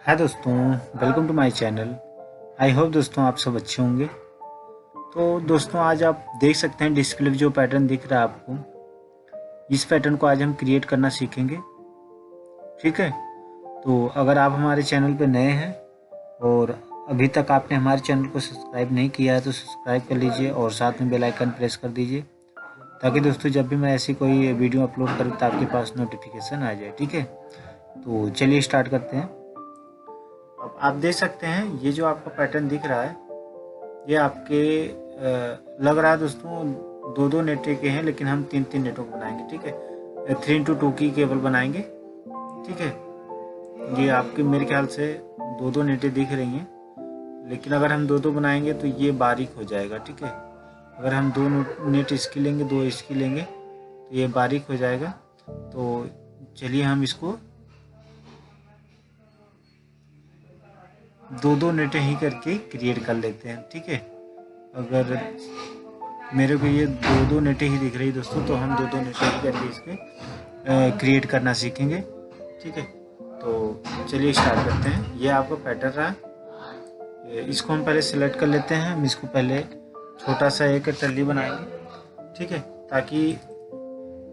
हाय दोस्तों, welcome to my channel. I hope दोस्तों आप सब अच्छे होंगे। तो दोस्तों आज आप देख सकते हैं डिस्प्ले पे जो पैटर्न दिख रहा है आपको, इस पैटर्न को आज हम क्रिएट करना सीखेंगे। ठीक है, तो अगर आप हमारे चैनल पे नए हैं और अभी तक आपने हमारे चैनल को सब्सक्राइब नहीं किया है तो सब्सक्राइब कर लीजिए और साथ में बेल आइकन प्रेस कर दीजिए, ताकि दोस्तों जब भी मैं ऐसी कोई वीडियो अपलोड करूँ तो आपके पास नोटिफिकेशन आ जाए। ठीक है, तो चलिए स्टार्ट करते हैं। अब आप देख सकते हैं ये जो आपका पैटर्न दिख रहा है, ये आपके लग रहा है दोस्तों दो दो नेटे के हैं, लेकिन हम तीन तीन नेटों को बनाएंगे। ठीक है, 3x2 की केबल बनाएंगे। ठीक है, ये आपके मेरे ख्याल से दो दो नेटें दिख रही हैं, लेकिन अगर हम दो दो बनाएंगे तो ये बारीक हो जाएगा। ठीक है, अगर हम दो नेट इसकी लेंगे, दो इसकी लेंगे तो ये बारीक हो जाएगा। तो चलिए हम इसको दो दो नेटें ही करके क्रिएट कर लेते हैं। ठीक है, अगर मेरे को ये दो दो नेटें ही दिख रही दोस्तों, तो हम दो दो नेटें ही करके इसके क्रिएट करना सीखेंगे। ठीक है, तो चलिए स्टार्ट करते हैं। ये आपका पैटर्न रहा, इसको हम पहले सेलेक्ट कर लेते हैं। हम इसको पहले छोटा सा एक टल्ली बनाएंगे। ठीक है, ताकि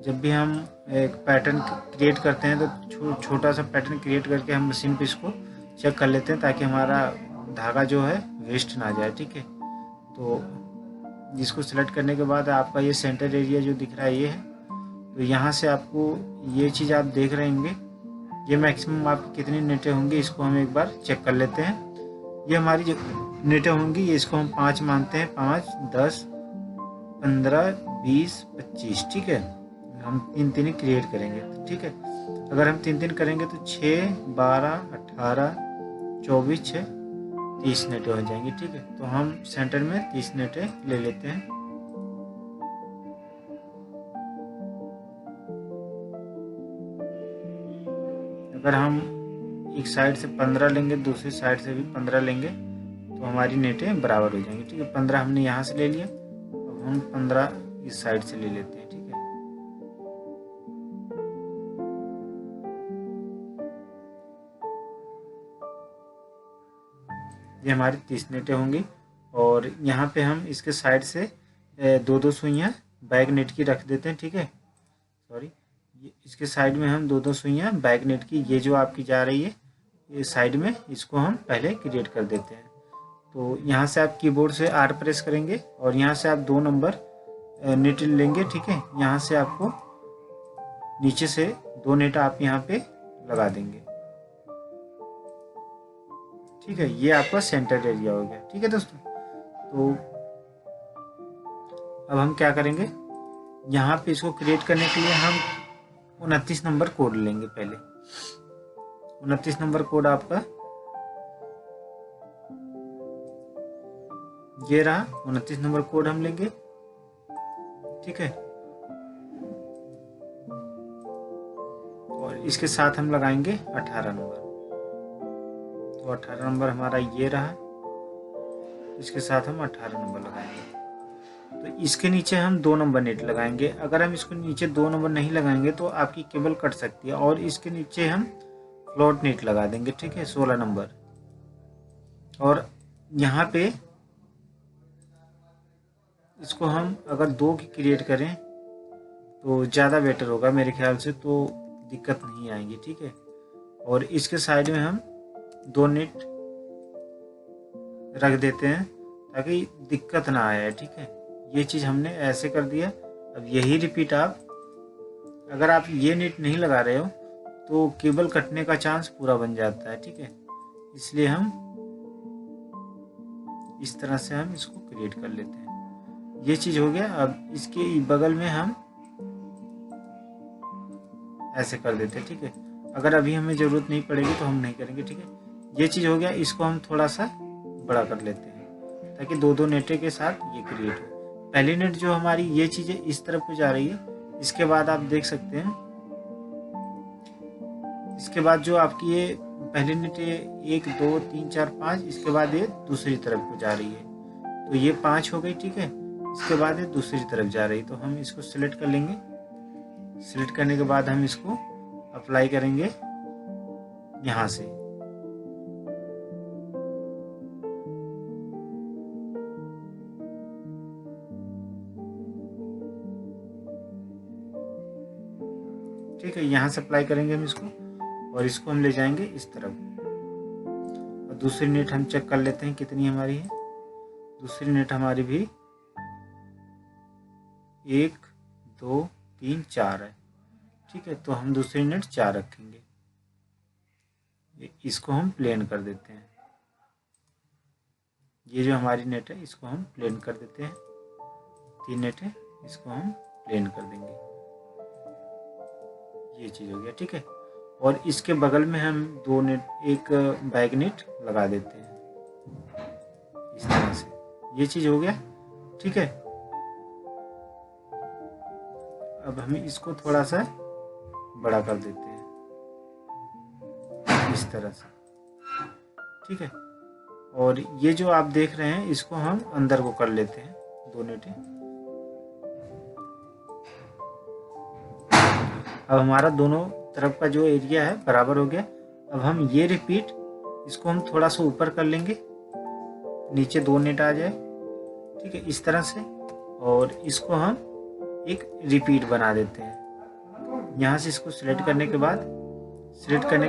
जब भी हम एक पैटर्न क्रिएट करते हैं तो छोटा सा पैटर्न क्रिएट करके हम मशीन पे इसको चेक कर लेते हैं, ताकि हमारा धागा जो है वेस्ट ना जाए। ठीक है, तो इसको सिलेक्ट करने के बाद आपका ये सेंटर एरिया जो दिख रहा है ये है, तो यहाँ से आपको ये चीज़ आप देख रहे होंगे, ये मैक्सिमम आपकी कितनी नेटें होंगी इसको हम एक बार चेक कर लेते हैं। ये हमारी जो नेटें होंगी ये इसको हम 5 मानते हैं, 5, 10, 15, 20, 25। ठीक है, हम तीन तीन ही क्रिएट करेंगे। ठीक है, अगर हम तीन तीन करेंगे तो 6, 12, 18, 24, 6, 30 नेटें हो जाएंगी। ठीक है, तो हम सेंटर में 30 नेटें ले लेते हैं। अगर हम एक साइड से 15 लेंगे, दूसरी साइड से भी 15 लेंगे, तो हमारी नेटें बराबर हो जाएंगी। ठीक है, 15 हमने यहाँ से ले लिया, अब हम 15 इस साइड से ले लेते हैं। ठीक है, ये हमारी 30 नेटें होंगी। और यहाँ पे हम इसके साइड से दो दो सुइयाँ बैक नेट की रख देते हैं। ठीक है, सॉरी, इसके साइड में हम दो दो सुइयाँ बैक नेट की, ये जो आपकी जा रही है ये साइड में, इसको हम पहले क्रिएट कर देते हैं। तो यहाँ से आप कीबोर्ड से R प्रेस करेंगे और यहाँ से आप 2 नंबर नेट लेंगे। ठीक है, यहाँ से आपको नीचे से 2 नेट आप यहाँ पे लगा देंगे। ठीक है, ये आपका सेंटर एरिया हो गया। ठीक है दोस्तों, तो अब हम क्या करेंगे, यहाँ पे इसको क्रिएट करने के लिए हम 29 नंबर कोड लेंगे। पहले 29 नंबर कोड आपका ये रहा, 29 नंबर कोड हम लेंगे। ठीक है, और इसके साथ हम लगाएंगे 18 नंबर। तो 18 नंबर हमारा ये रहा, इसके साथ हम 18 नंबर लगाएंगे। तो इसके नीचे हम 2 नंबर नेट लगाएंगे। अगर हम इसको नीचे 2 नंबर नहीं लगाएंगे तो आपकी केबल कट सकती है, और इसके नीचे हम फ्लोट नेट लगा देंगे। ठीक है, 16 नंबर। और यहाँ पे इसको हम अगर 2 की क्रिएट करें तो ज़्यादा बेटर होगा मेरे ख्याल से, तो दिक्कत नहीं आएगी। ठीक है, और इसके साइड में हम 2 नेट रख देते हैं ताकि दिक्कत ना आए। ठीक है, ये चीज़ हमने ऐसे कर दिया। अब यही रिपीट आप, अगर आप ये नेट नहीं लगा रहे हो तो केबल कटने का चांस पूरा बन जाता है। ठीक है, इसलिए हम इस तरह से हम इसको क्रिएट कर लेते हैं। ये चीज़ हो गया। अब इसके बगल में हम ऐसे कर देते हैं। ठीक है, अगर अभी हमें ज़रूरत नहीं पड़ेगी तो हम नहीं करेंगे। ठीक है, ये चीज़ हो गया। इसको हम थोड़ा सा बड़ा कर लेते हैं ताकि दो दो नेटे के साथ ये क्रिएट हो। पहली नेट जो हमारी ये चीज़ें इस तरफ को जा रही है, इसके बाद आप देख सकते हैं, इसके बाद जो आपकी ये पहली नेट 1, 2, 3, 4, 5, इसके बाद ये दूसरी तरफ को जा रही है, तो ये 5 हो गई। ठीक है, इसके बाद ये दूसरी तरफ जा रही है, तो हम इसको सिलेक्ट कर लेंगे। सिलेक्ट करने के बाद हम इसको अप्लाई करेंगे यहाँ से। ठीक है, यहाँ से अप्लाई करेंगे हम इसको और इसको हम ले जाएंगे इस तरफ। और दूसरी नेट हम चेक कर लेते हैं कितनी हमारी है। दूसरी नेट हमारी भी 1 2 3 4 है, ठीक है। तो हम दूसरी नेट 4 रखेंगे। इसको हम प्लेन कर देते हैं। ये जो हमारी नेट है इसको हम प्लेन कर देते हैं। 3 नेट है, इसको हम प्लेन कर देंगे। ये चीज़ हो गया, ठीक है। और इसके बगल में हम 2 नेट, एक बैक नेट लगा देते हैं इस तरह से। ये चीज़ हो गया, ठीक है। अब हम इसको थोड़ा सा बड़ा कर देते हैं इस तरह से, ठीक है। और ये जो आप देख रहे हैं इसको हम अंदर को कर लेते हैं 2 नेटें। अब हमारा दोनों तरफ का जो एरिया है बराबर हो गया। अब हम ये रिपीट, इसको हम थोड़ा सा ऊपर कर लेंगे, नीचे 2 नेट आ जाए, ठीक है, इस तरह से। और इसको हम एक रिपीट बना देते हैं। यहाँ से इसको सिलेक्ट करने के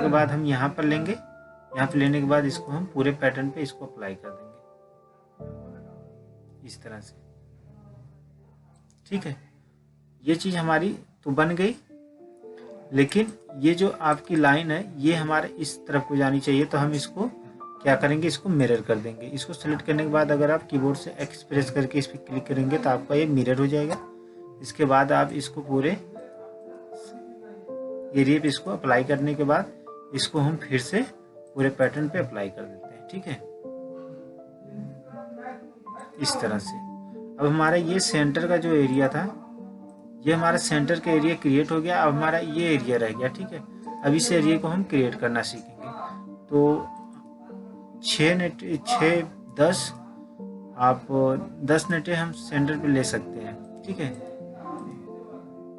बाद हम यहाँ पर लेंगे। यहाँ पर लेने के बाद इसको हम पूरे पैटर्न पे इसको अप्लाई कर देंगे इस तरह से, ठीक है। ये चीज़ हमारी तो बन गई, लेकिन ये जो आपकी लाइन है ये हमारे इस तरफ को जानी चाहिए। तो हम इसको क्या करेंगे, इसको मिरर कर देंगे। इसको सेलेक्ट करने के बाद अगर आप कीबोर्ड से एक्स प्रेस करके इस पर क्लिक करेंगे तो आपका ये मिरर हो जाएगा। इसके बाद आप इसको पूरे एरिया पे इसको अप्लाई करने के बाद इसको हम फिर से पूरे पैटर्न पे अप्लाई कर देते हैं, ठीक है, इस तरह से। अब हमारा ये सेंटर का जो एरिया था, ये हमारा सेंटर का एरिया क्रिएट हो गया। अब हमारा ये एरिया रह गया, ठीक है। अब इस एरिया को हम क्रिएट करना सीखेंगे। तो 6 10 आप 10 नेटें हम सेंटर पे ले सकते हैं, ठीक है।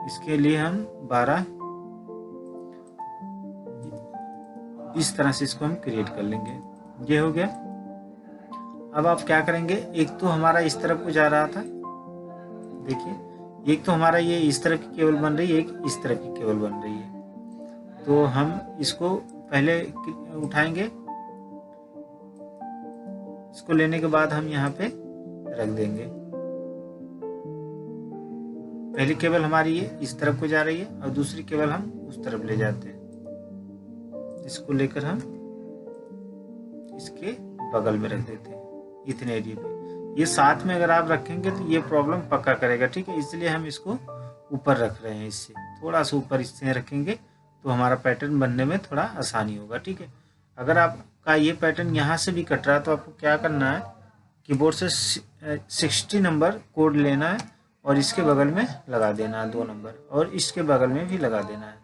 इसके लिए हम 12 इस तरह से इसको हम क्रिएट कर लेंगे। ये हो गया। अब आप क्या करेंगे, एक तो हमारा इस तरफ को जा रहा था, देखिए, एक तो हमारा ये इस तरफ की केबल बन रही है, एक इस तरफ की केबल बन रही है। तो हम इसको पहले उठाएंगे, इसको लेने के बाद हम यहाँ पे रख देंगे। पहली केबल हमारी ये इस तरफ को जा रही है और दूसरी केबल हम उस तरफ ले जाते हैं। इसको लेकर हम इसके बगल में रख देते हैं इतने एरिया पे। ये साथ में अगर आप रखेंगे तो ये प्रॉब्लम पक्का करेगा, ठीक है। इसलिए हम इसको ऊपर रख रहे हैं, इससे थोड़ा सा ऊपर इससे रखेंगे तो हमारा पैटर्न बनने में थोड़ा आसानी होगा, ठीक है। अगर आपका ये पैटर्न यहाँ से भी कट रहा है तो आपको क्या करना है, कीबोर्ड से 60 नंबर कोड लेना है और इसके बगल में लगा देना है 2 नंबर, और इसके बगल में भी लगा देना है।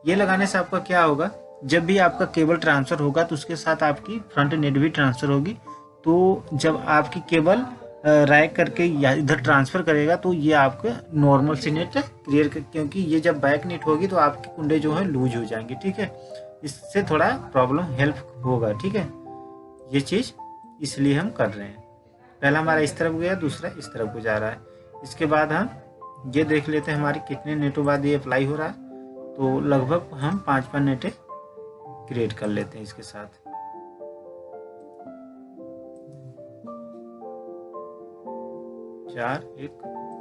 ये लगाने से आपका क्या होगा, जब भी आपका केबल ट्रांसफ़र होगा तो उसके साथ आपकी फ्रंट नेट भी ट्रांसफ़र होगी। तो जब आपकी केबल रैक करके इधर ट्रांसफ़र करेगा तो ये आपका नॉर्मल सी नेट क्लियर, क्योंकि ये जब बैक नेट होगी तो आपके कुंडे जो है लूज हो जाएंगे, ठीक है। इससे थोड़ा प्रॉब्लम हेल्प होगा, ठीक है। ये चीज़ इसलिए हम कर रहे हैं। पहला हमारा इस तरफ गया, दूसरा इस तरफ को जा रहा है। इसके बाद हम ये देख लेते हैं हमारी कितने नेटों बाद ये अप्लाई हो रहा है। तो लगभग हम 5 नेटें क्रिएट कर लेते हैं इसके साथ। 4 1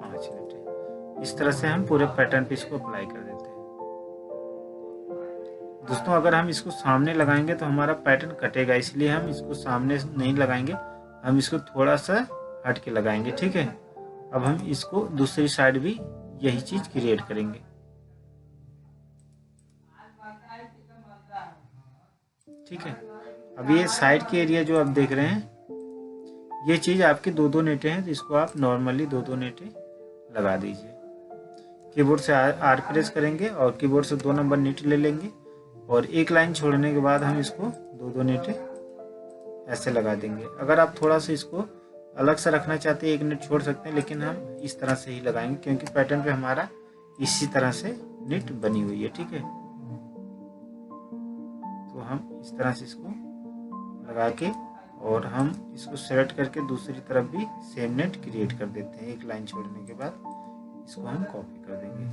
5 नेटें। इस तरह से हम पूरे पैटर्न पे इसको अप्लाई कर देते हैं। दोस्तों, अगर हम इसको सामने लगाएंगे तो हमारा पैटर्न कटेगा, इसलिए हम इसको सामने नहीं लगाएंगे, हम इसको थोड़ा सा हट के लगाएंगे, ठीक है। अब हम इसको दूसरी साइड भी यही चीज क्रिएट करेंगे, ठीक है। अब ये साइड के एरिया जो आप देख रहे हैं, ये चीज आपकी 2-2 नेटें हैं, तो इसको आप नॉर्मली 2-2 नेटें लगा दीजिए। कीबोर्ड से आर प्रेस करेंगे और कीबोर्ड से 2 नंबर नेट ले लेंगे और एक लाइन छोड़ने के बाद हम इसको 2-2 नेटें ऐसे लगा देंगे। अगर आप थोड़ा सा इसको अलग से रखना चाहते हैं, 1 नेट छोड़ सकते हैं, लेकिन हम इस तरह से ही लगाएंगे क्योंकि पैटर्न पे हमारा इसी तरह से नेट बनी हुई है, ठीक है। तो हम इस तरह से इसको लगा के और हम इसको सेलेक्ट करके दूसरी तरफ भी सेम नेट क्रिएट कर देते हैं। एक लाइन छोड़ने के बाद इसको हम कॉपी कर देंगे।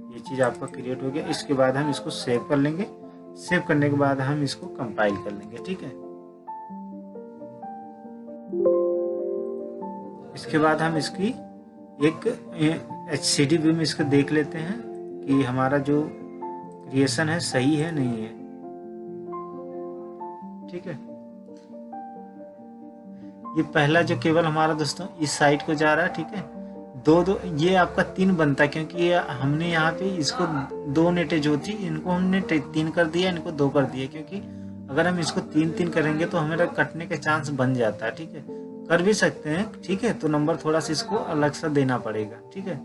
ये चीज़ आपका क्रिएट हो गया। इसके बाद हम इसको सेव कर लेंगे। सेव करने के बाद हम इसको कंपाइल कर लेंगे, ठीक है। इसके बाद हम इसकी एक HCD व्यू में इसको देख लेते हैं कि हमारा जो क्रिएशन है सही है नहीं है, ठीक है। ये पहला जो केबल हमारा दोस्तों इस साइड को जा रहा है, ठीक है। दो ये आपका 3 बनता है, क्योंकि ये हमने यहाँ पे इसको 2 नेटें जो थी इनको हमने 3 कर दिया, इनको 2 कर दिया, क्योंकि अगर हम इसको 3-3 करेंगे तो हमारा कटने का चांस बन जाता है, ठीक है। कर भी सकते हैं, ठीक है, तो नंबर थोड़ा सा इसको अलग सा देना पड़ेगा, ठीक है।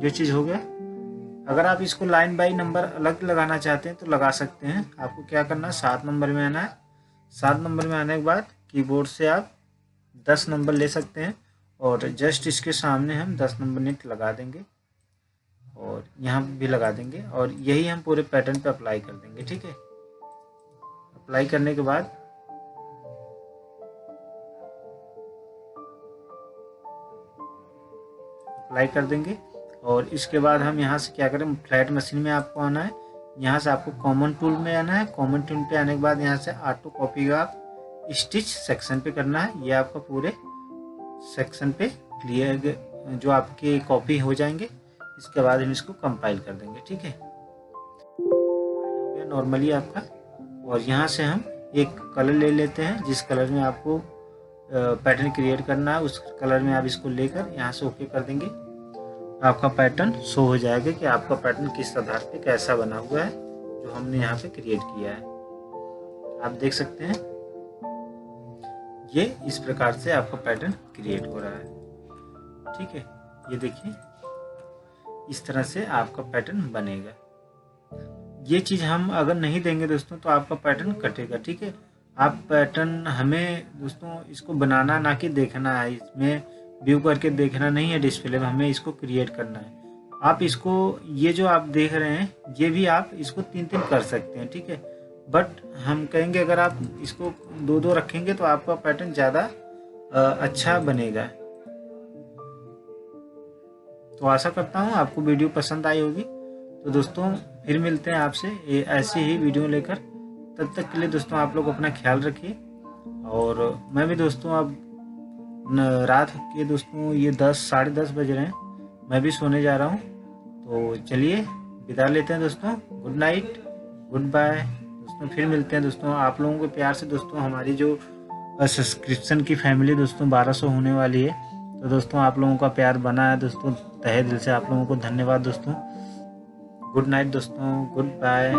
जो चीज़ हो गया। अगर आप इसको लाइन बाई नंबर अलग लगाना चाहते हैं तो लगा सकते हैं। आपको क्या करना है, 7 नंबर में आना है। 7 नंबर में आने के बाद कीबोर्ड से आप 10 नंबर ले सकते हैं और जस्ट इसके सामने हम 10 नंबर नेट लगा देंगे और यहाँ भी लगा देंगे और यही हम पूरे पैटर्न पे अप्लाई कर देंगे, ठीक है। अप्लाई करने के बाद अप्लाई कर देंगे और इसके बाद हम यहाँ से क्या करें, फ्लैट मशीन में आपको आना है। यहाँ से आपको कॉमन टूल में आना है। कॉमन टूल पे आने के बाद यहाँ से ऑटो कॉपी का आप स्टिच सेक्शन पे करना है। ये आपका पूरे सेक्शन पे क्लियर जो आपके कॉपी हो जाएंगे। इसके बाद हम इसको कंपाइल कर देंगे, ठीक है। हो गया नॉर्मली आपका। और यहाँ से हम एक कलर ले लेते हैं, जिस कलर में आपको पैटर्न क्रिएट करना है उस कलर में आप इसको लेकर यहाँ से ओके कर देंगे। आपका पैटर्न शो हो जाएगा कि आपका पैटर्न किस आधार पे कैसा बना हुआ है जो हमने यहाँ पे क्रिएट किया है। आप देख सकते हैं ये इस प्रकार से आपका पैटर्न क्रिएट हो रहा है, ठीक है। ये देखिए इस तरह से आपका पैटर्न बनेगा। ये चीज़ हम अगर नहीं देंगे दोस्तों तो आपका पैटर्न कटेगा, ठीक है। आप पैटर्न हमें दोस्तों इसको बनाना ना कि देखना है, इसमें व्यू करके देखना नहीं है डिस्प्ले में, हमें इसको क्रिएट करना है। आप इसको ये जो आप देख रहे हैं ये भी आप इसको 3-3 कर सकते हैं, ठीक है। बट हम कहेंगे अगर आप इसको 2-2 रखेंगे तो आपका पैटर्न ज़्यादा अच्छा बनेगा। तो आशा करता हूँ आपको वीडियो पसंद आई होगी। तो दोस्तों फिर मिलते हैं आपसे ऐसी ही वीडियो लेकर। तब तक के लिए दोस्तों आप लोग अपना ख्याल रखिए। और मैं भी दोस्तों अब रात के दोस्तों ये 10 साढ़े 10 बज रहे हैं, मैं भी सोने जा रहा हूँ। तो चलिए विदा लेते हैं दोस्तों। गुड नाइट, गुड बाय दोस्तों। फिर मिलते हैं दोस्तों। आप लोगों के प्यार से दोस्तों हमारी जो सब्सक्रिप्शन की फैमिली दोस्तों 1200 होने वाली है। तो दोस्तों आप लोगों का प्यार बना है दोस्तों, तहे दिल से आप लोगों को धन्यवाद दोस्तों। गुड नाइट दोस्तों, गुड बाय।